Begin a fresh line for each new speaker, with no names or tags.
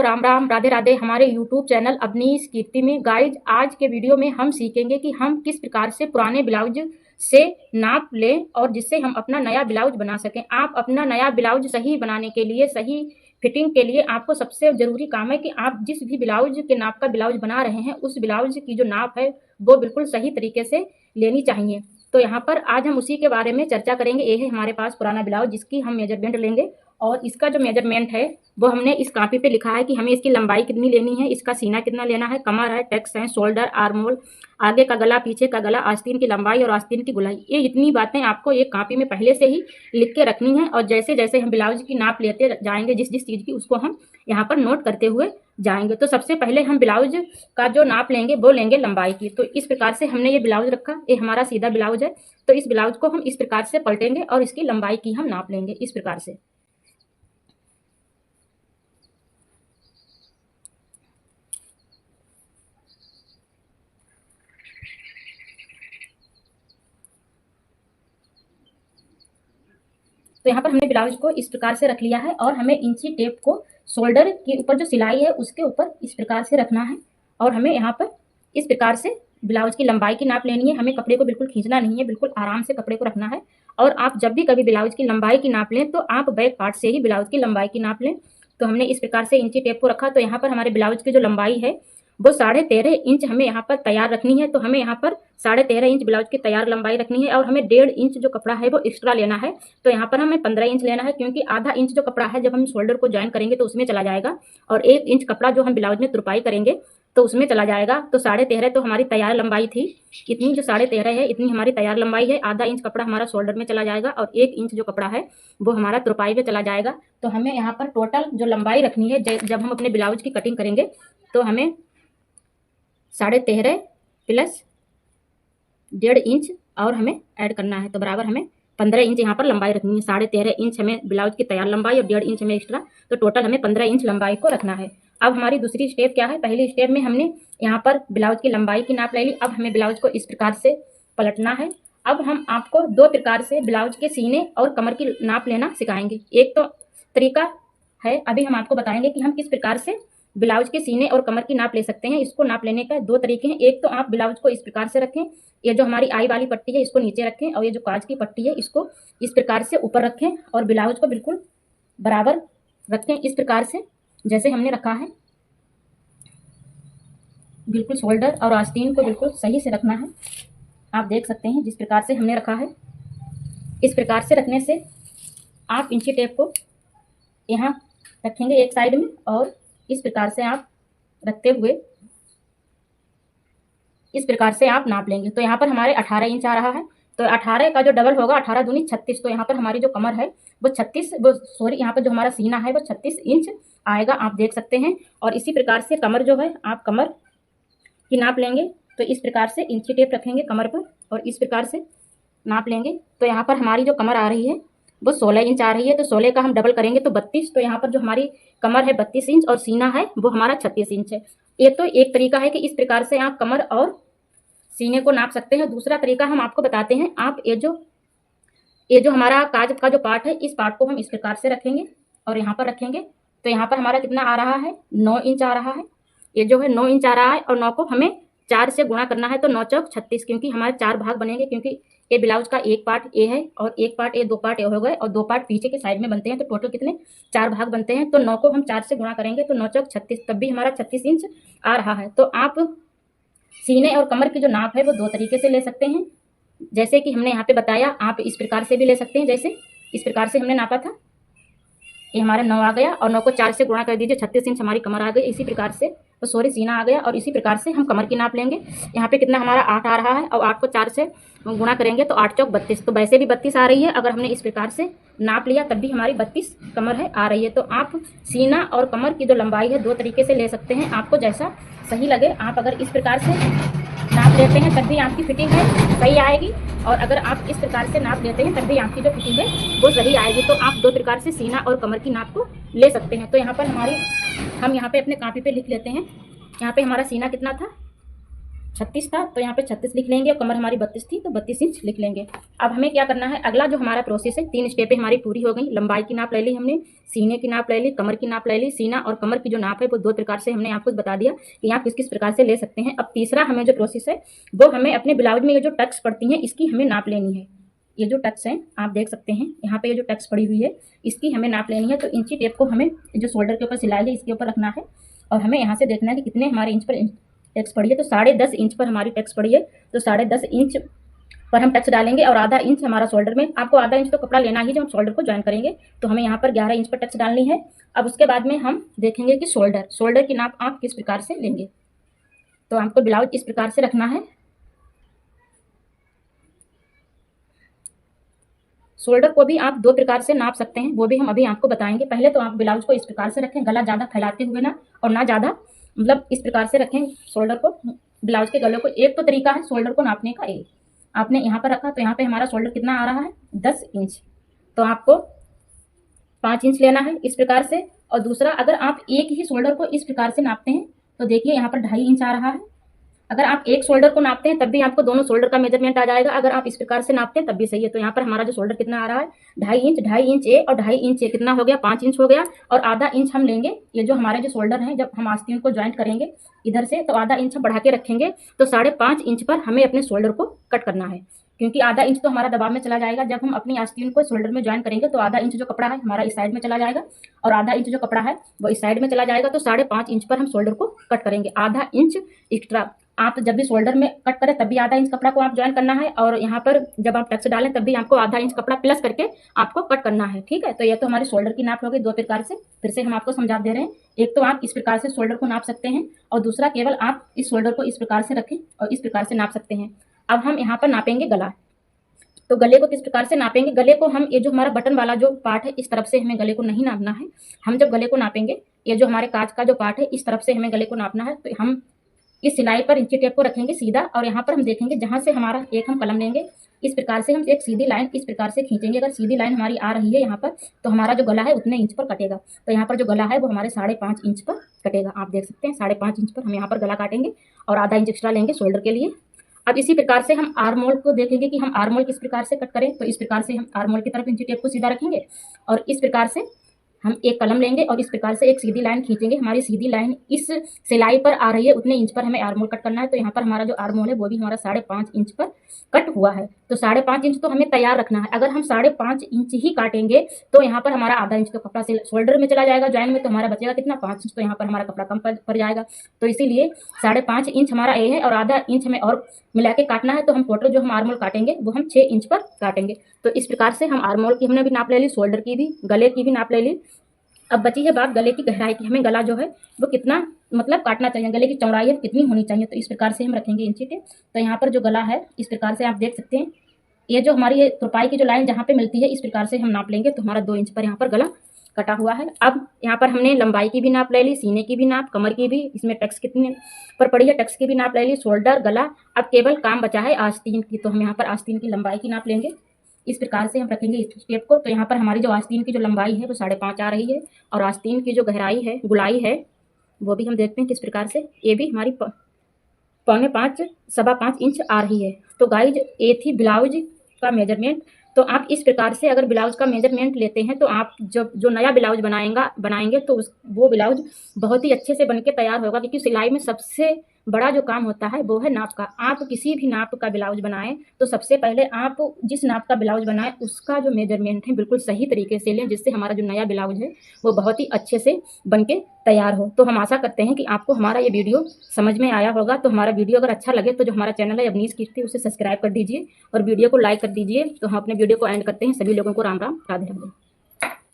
तो राम राम, राधे राधे। हमारे YouTube channel Awanish कीर्ति में गाइज आज के वीडियो में हम सीखेंगे कि हम किस प्रकार से पुराने ब्लाउज से नाप लें और जिससे हम अपना नया ब्लाउज बना सकें। आप अपना नया ब्लाउज सही बनाने के लिए, सही फिटिंग के लिए आपको सबसे ज़रूरी काम है कि आप जिस भी ब्लाउज के नाप का ब्लाउज बना रहे हैं उस ब्लाउज की जो नाप है वो बिल्कुल सही तरीके से लेनी चाहिए। तो यहाँ पर आज हम उसी के बारे में चर्चा करेंगे। ये है हमारे पास पुराना ब्लाउज जिसकी हम मेजरमेंट लेंगे और इसका जो मेजरमेंट है वो हमने इस कॉपी पे लिखा है कि हमें इसकी लंबाई कितनी लेनी है, इसका सीना कितना लेना है, कमर है, टक्स है, शोल्डर, आर्म होल, आगे का गला, पीछे का गला, आस्तीन की लंबाई और आस्तीन की गुलाई। ये इतनी बातें आपको एक कॉपी में पहले से ही लिख के रखनी है और जैसे जैसे हम ब्लाउज की नाप लेते जाएंगे जिस जिस चीज़ की उसको हम यहाँ पर नोट करते हुए जाएंगे। तो सबसे पहले हम ब्लाउज का जो नाप लेंगे वो लेंगे लंबाई की। तो इस प्रकार से हमने ये ब्लाउज रखा, ये हमारा सीधा ब्लाउज है। तो इस ब्लाउज को हम इस प्रकार से पलटेंगे और इसकी लंबाई की हम नाप लेंगे इस प्रकार से। तो यहाँ पर हमने ब्लाउज को इस प्रकार से रख लिया है और हमें इंची टेप को शोल्डर के ऊपर जो सिलाई है उसके ऊपर इस प्रकार से रखना है और हमें यहाँ पर इस प्रकार से ब्लाउज की लंबाई की नाप लेनी है। हमें कपड़े को बिल्कुल खींचना नहीं है, बिल्कुल आराम से कपड़े को रखना है। और आप जब भी कभी ब्लाउज की लंबाई की नाप लें तो आप बैक पार्ट से ही ब्लाउज की लंबाई की नाप लें। तो हमने इस प्रकार से इंची टेप को रखा। तो यहाँ पर हमारे ब्लाउज की जो लंबाई है वो 13.5 इंच हमें यहाँ पर तैयार रखनी है। तो हमें यहाँ पर 13.5 इंच ब्लाउज की तैयार लंबाई रखनी है और हमें 1.5 इंच जो कपड़ा है वो एक्स्ट्रा लेना है। तो यहाँ पर हमें 15 इंच लेना है क्योंकि आधा इंच जो कपड़ा है जब हम शोल्डर को ज्वाइन करेंगे तो उसमें चला जाएगा और 1 इंच कपड़ा जो हम ब्लाउज में तुरपाई करेंगे तो उसमें चला जाएगा। तो 13.5 तो हमारी तैयार लंबाई थी, इतनी जो 13.5 है इतनी हमारी तैयार लंबाई है। आधा इंच कपड़ा हमारा शोल्डर में चला जाएगा और 1 इंच जो कपड़ा है वो हमारा तुरपाई में चला जाएगा। तो हमें यहाँ पर टोटल जो लंबाई रखनी है जब हम अपने ब्लाउज की कटिंग करेंगे तो हमें 13.5 प्लस 1.5 इंच और हमें ऐड करना है। तो बराबर हमें 15 इंच यहाँ पर लंबाई रखनी है। 13.5 इंच हमें ब्लाउज की तैयार लंबाई और 1.5 इंच हमें एक्स्ट्रा, तो टोटल हमें 15 इंच लंबाई को रखना है। अब हमारी दूसरी स्टेप क्या है? पहली स्टेप में हमने यहाँ पर ब्लाउज की लंबाई की नाप ले ली। अब हमें ब्लाउज को इस प्रकार से पलटना है। अब हम आपको 2 प्रकार से ब्लाउज के सीने और कमर की नाप लेना सिखाएंगे। एक तो तरीका है, अभी हम आपको बताएंगे कि हम किस प्रकार से ब्लाउज के सीने और कमर की नाप ले सकते हैं। इसको नाप लेने का 2 तरीके हैं। एक तो आप ब्लाउज को इस प्रकार से रखें, ये जो हमारी आई वाली पट्टी है इसको नीचे रखें और ये जो काज की पट्टी है इसको इस प्रकार से ऊपर रखें और ब्लाउज को बिल्कुल बराबर रखें इस प्रकार से जैसे हमने रखा है। बिल्कुल शोल्डर और आस्तीन को बिल्कुल सही से रखना है। आप देख सकते हैं जिस प्रकार से हमने रखा है। इस प्रकार से रखने से आप इंची टेप को यहाँ रखेंगे एक साइड में और इस प्रकार से आप रखते हुए इस प्रकार से आप नाप लेंगे। तो यहाँ पर हमारे 18 इंच आ रहा है। तो 18 का जो डबल होगा 18 दूनी 36। तो यहाँ पर हमारी जो कमर है वो यहाँ पर जो हमारा सीना है वो 36 इंच आएगा, आप देख सकते हैं। और इसी प्रकार से कमर जो है आप कमर की नाप लेंगे। तो इस प्रकार से इंची टेप रखेंगे कमर पर और इस प्रकार से नाप लेंगे। तो यहाँ पर हमारी जो कमर आ रही है वो 16 इंच आ रही है। तो 16 का हम डबल करेंगे तो 32। तो यहाँ पर जो हमारी कमर है 32 इंच और सीना है वो हमारा 36 इंच है। ये तो एक तरीका है कि इस प्रकार से आप कमर और सीने को नाप सकते हैं। दूसरा तरीका हम आपको बताते हैं। आप ये जो हमारा काज का जो पार्ट है इस पार्ट को हम इस प्रकार से रखेंगे और यहाँ पर रखेंगे। तो यहाँ पर हमारा कितना आ रहा है? 9 इंच आ रहा है। ये जो है 9 इंच आ रहा है और 9 को हमें 4 से गुणा करना है। तो 9 चौक 36 क्योंकि हमारे 4 भाग बनेंगे क्योंकि ये ब्लाउज का एक पार्ट ए है और एक पार्ट ए, 2 पार्ट ए हो गए और 2 पार्ट पीछे के साइड में बनते हैं। तो टोटल कितने? 4 भाग बनते हैं। तो 9 को हम 4 से गुणा करेंगे तो 9 चौक 36, तब भी हमारा 36 इंच आ रहा है। तो आप सीने और कमर की जो नाप है वो 2 तरीके से ले सकते हैं। जैसे कि हमने यहाँ पे बताया, आप इस प्रकार से भी ले सकते हैं। जैसे इस प्रकार से हमने नापा था, ये हमारा 9 आ गया और 9 को 4 से गुणा कर दीजिए, 36 इंच हमारी कमर आ गई। इसी प्रकार से सीना आ गया और इसी प्रकार से हम कमर की नाप लेंगे। यहाँ पे कितना हमारा 8 आ रहा है और 8 को 4 से गुणा करेंगे तो 8 चौक 32। तो वैसे भी 32 आ रही है। अगर हमने इस प्रकार से नाप लिया तब भी हमारी 32 कमर है आ रही है। तो आप सीना और कमर की जो लंबाई है 2 तरीके से ले सकते हैं, आपको जैसा सही लगे। आप अगर इस प्रकार से नाप लेते हैं तब भी आपकी फिटिंग है सही आएगी और अगर आप इस प्रकार से नाप लेते हैं तब भी आपकी जो फिटिंग है वो सही आएगी। तो आप 2 प्रकार से सीना और कमर की नाप को ले सकते हैं। तो यहाँ पर हम यहाँ पे अपने कॉपी पे लिख लेते हैं। यहाँ पे हमारा सीना कितना था? 36 था तो यहाँ पे 36 लिख लेंगे, और कमर हमारी 32 थी तो 32 इंच लिख लेंगे। अब हमें क्या करना है, अगला जो हमारा प्रोसेस है, 3 स्टेपें हमारी पूरी हो गई। लंबाई की नाप ले ली हमने, सीने की नाप ले ली, कमर की नाप ले ली। सीना और कमर की जो नाप है वो 2 प्रकार से हमने आपको बता दिया कि आप किस किस प्रकार से ले सकते हैं। अब तीसरा हमें जो प्रोसेस है वो हमें अपने ब्लाउज में ये जो टक्स पड़ती हैं इसकी हमें नाप लेनी है। ये जो टक्स हैं आप देख सकते हैं यहाँ पे, ये जो टक्स पड़ी हुई है इसकी हमें नाप लेनी है। तो इंची टेप को हमें जो शोल्डर के ऊपर सिलाई है इसके ऊपर रखना है, और हमें यहाँ से देखना है कि कितने हमारे इंच पर टक्स पड़ी है। तो 10.5 इंच पर हमारी टक्स पड़ी है, तो 10.5 इंच पर हम टक्स डालेंगे, और आधा इंच हमारा शोल्डर में, आपको आधा इंच तो कपड़ा लेना ही जब हम शोल्डर को ज्वाइन करेंगे। तो हमें यहाँ पर 11 इंच पर टक्स डालनी है। अब उसके बाद में हम देखेंगे कि शोल्डर की नाप आप किस प्रकार से लेंगे। तो आपको ब्लाउज इस प्रकार से रखना है। शोल्डर को भी आप 2 प्रकार से नाप सकते हैं, वो भी हम अभी आपको बताएंगे। पहले तो आप ब्लाउज को इस प्रकार से रखें, गला ज़्यादा फैलाते हुए ना, और ना ज़्यादा, मतलब इस प्रकार से रखें शोल्डर को, ब्लाउज के गले को। एक तो तरीका है शोल्डर को नापने का, एक आपने यहाँ पर रखा तो यहाँ पे हमारा शोल्डर कितना आ रहा है 10 इंच, तो आपको 5 इंच लेना है इस प्रकार से। और दूसरा, अगर आप एक ही शोल्डर को इस प्रकार से नापते हैं तो देखिए यहाँ पर 2.5 इंच आ रहा है। अगर आप एक शोल्डर को नापते हैं तब भी आपको दोनों शोल्डर का मेजरमेंट आ जाएगा। अगर आप इस प्रकार से नापते हैं तब भी सही है। तो यहाँ पर हमारा जो शोल्डर कितना आ रहा है 2.5 इंच ए, और 2.5 इंच ए कितना हो गया 5 इंच हो गया। और आधा इंच हम लेंगे, ये जो हमारे जो शोल्डर हैं जब हम आस्तीन को ज्वाइंट करेंगे इधर से, तो आधा इंच हम बढ़ा के रखेंगे। तो 5.5 इंच पर हमें अपने शोल्डर को कट करना है, क्योंकि आधा इंच तो हमारा दबाव में चला जाएगा। जब हम अपनी आस्तीन को शोल्डर में ज्वाइन करेंगे तो आधा इंच जो कपड़ा है हमारा इस साइड में चला जाएगा, और आधा इंच जो कपड़ा है वो इस साइड में चला जाएगा। तो 5.5 इंच पर हम शोल्डर को कट करेंगे, आधा इंच एक्स्ट्रा। आप जब भी शोल्डर में कट करें तब भी आधा इंच कपड़ा को आप ज्वाइन करना है, और यहाँ पर जब आप टक्स डालें तब भी आपको आधा इंच कपड़ा प्लस करके आपको कट करना है, ठीक है। तो ये तो हमारी शोल्डर की नाप हो गई 2 प्रकार से। फिर से हम आपको समझा दे रहे हैं, एक तो आप इस प्रकार से शोल्डर को नाप सकते हैं, और दूसरा केवल आप इस शोल्डर को इस प्रकार से रखें और इस प्रकार से नाप सकते हैं। अब हम यहाँ पर नापेंगे गला। तो गले को किस प्रकार से नापेंगे, गले को हम, ये जो हमारा बटन वाला जो पार्ट है इस तरफ से हमें गले को नहीं नापना है। हम जब गले को नापेंगे, ये जो हमारे काज का जो पार्ट है इस तरफ से हमें गले को नापना है। तो हम इस सिलाई पर इंची टेप को रखेंगे सीधा, और यहाँ पर हम देखेंगे जहाँ से हमारा एक हम कलम लेंगे, इस प्रकार से हम एक सीधी लाइन इस प्रकार से खींचेंगे। अगर सीधी लाइन हमारी आ रही है यहाँ पर, तो हमारा जो गला है उतने इंच पर कटेगा। तो यहाँ पर जो गला है वो हमारे 5.5 इंच पर कटेगा। आप देख सकते हैं 5.5 इंच पर हम यहाँ पर गला काटेंगे, और आधा इंच एक्स्ट्रा लेंगे शोल्डर के लिए। अब इसी प्रकार से हम आर्म होल को देखेंगे कि हम आर्म होल किस प्रकार से कट करें। तो इस प्रकार से हम आर्म होल की तरफ इंची टेप को सीधा रखेंगे, और इस प्रकार से हम एक कलम लेंगे और इस प्रकार से एक सीधी लाइन खींचेंगे। हमारी सीधी लाइन इस सिलाई पर आ रही है, उतने इंच पर हमें आर्म होल कट करना है। तो यहाँ पर हमारा जो आर्म होल है वो भी हमारा 5.5 इंच पर कट हुआ है। तो 5.5 इंच तो हमें तैयार रखना है। अगर हम 5.5 इंच ही काटेंगे तो यहाँ पर हमारा आधा इंच तो कपड़ा शोल्डर में चला जाएगा ज्वाइन में, तो हमारा बचेगा कितना 5 इंच। तो यहाँ पर हमारा कपड़ा कम पड़ जाएगा। तो इसीलिए 5.5 इंच हमारा ए है, और आधा इंच हमें और मिला के काटना है। तो हम टोटल जो हम आर्म होल काटेंगे वो हम 6 इंच पर काटेंगे। तो इस प्रकार से हम आर्म होल की हमने भी नाप ले ली, शोल्डर की भी, गले की भी नाप ले ली। अब बची है बात गले की गहराई की, हमें गला जो है वो कितना मतलब काटना चाहिए, गले की चौड़ाई है कितनी होनी चाहिए। तो इस प्रकार से हम रखेंगे इंची टेप। तो यहाँ पर जो गला है इस प्रकार से आप देख सकते हैं, ये जो हमारी तुरपाई की जो लाइन जहाँ पे मिलती है इस प्रकार से हम नाप लेंगे। तो हमारा 2 इंच पर यहाँ पर गला कटा हुआ है। अब यहाँ पर हमने लंबाई की भी नाप ले ली, सीने की भी नाप, कमर की भी, इसमें टक्स कितने पर पड़ी है टक्स की भी नाप ले ली, शोल्डर, गला। अब केवल काम बचा है आस्तीन की। तो हम यहाँ पर आस्तीन की लंबाई की नाप लेंगे, इस प्रकार से हम रखेंगे इस टेप को। तो यहाँ पर हमारी जो आस्तीन की जो लंबाई है वो 5.5 आ रही है, और आस्तीन की जो गहराई है, गुलाई है, वो भी हम देखते हैं किस प्रकार से, ये भी हमारी 4.25 5.25 इंच आ रही है। तो गाइज ये थी ब्लाउज का मेजरमेंट। तो आप इस प्रकार से अगर ब्लाउज का मेजरमेंट लेते हैं तो आप जब जो नया ब्लाउज बनाएंगे तो वो ब्लाउज बहुत ही अच्छे से बन के तैयार होगा। क्योंकि सिलाई में सबसे बड़ा जो काम होता है वो है नाप का। आप किसी भी नाप का ब्लाउज बनाएं तो सबसे पहले आप जिस नाप का ब्लाउज बनाएं उसका जो मेजरमेंट है बिल्कुल सही तरीके से लें, जिससे हमारा जो नया ब्लाउज है वो बहुत ही अच्छे से बन के तैयार हो। तो हम आशा करते हैं कि आपको हमारा ये वीडियो समझ में आया होगा। तो हमारा वीडियो अगर अच्छा लगे तो जो हमारा चैनल है अवनीश कीर्ति, उसे सब्सक्राइब कर दीजिए और वीडियो को लाइक कर दीजिए। तो हम अपने वीडियो को एंड करते हैं। सभी लोगों को राम राम, राधे राधे।